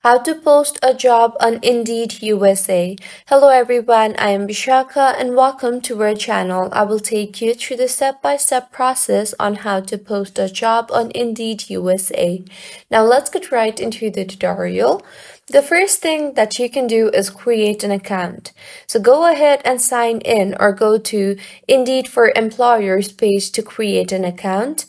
How to post a job on Indeed USA. Hello everyone, I am Bishaka and welcome to our channel. I will take you through the step-by-step process on how to post a job on Indeed USA. Now let's get right into the tutorial. The first thing that you can do is create an account. So go ahead and sign in or go to Indeed for Employers page to create an account.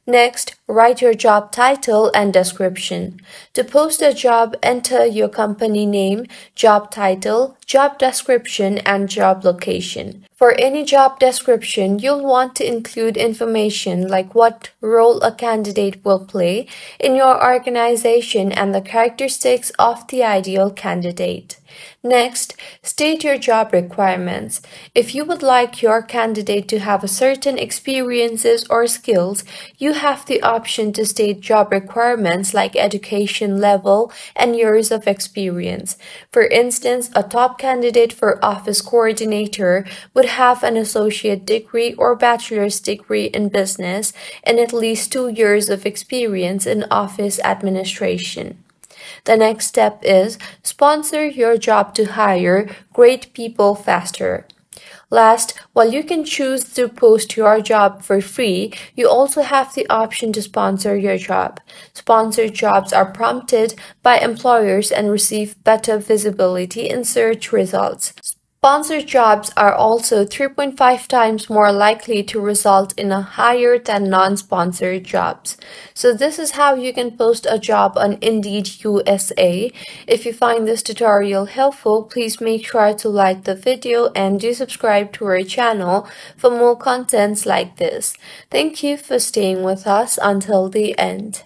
Next, write your job title and description. To post a job, enter your company name, job title, job description, and job location. For any job description, you'll want to include information like what role a candidate will play in your organization and the characteristics of the ideal candidate. Next, state your job requirements. If you would like your candidate to have a certain experiences or skills, you have the option to state job requirements like education level and years of experience. For instance, a top candidate for office coordinator would have an associate degree or bachelor's degree in business and at least 2 years of experience in office administration. The next step is sponsor your job to hire great people faster. Last, while you can choose to post your job for free, you also have the option to sponsor your job. Sponsored jobs are prompted by employers and receive better visibility in search results. Sponsored jobs are also 3.5 times more likely to result in a higher than non-sponsored jobs. So this is how you can post a job on Indeed USA. If you find this tutorial helpful, please make sure to like the video and do subscribe to our channel for more contents like this. Thank you for staying with us until the end.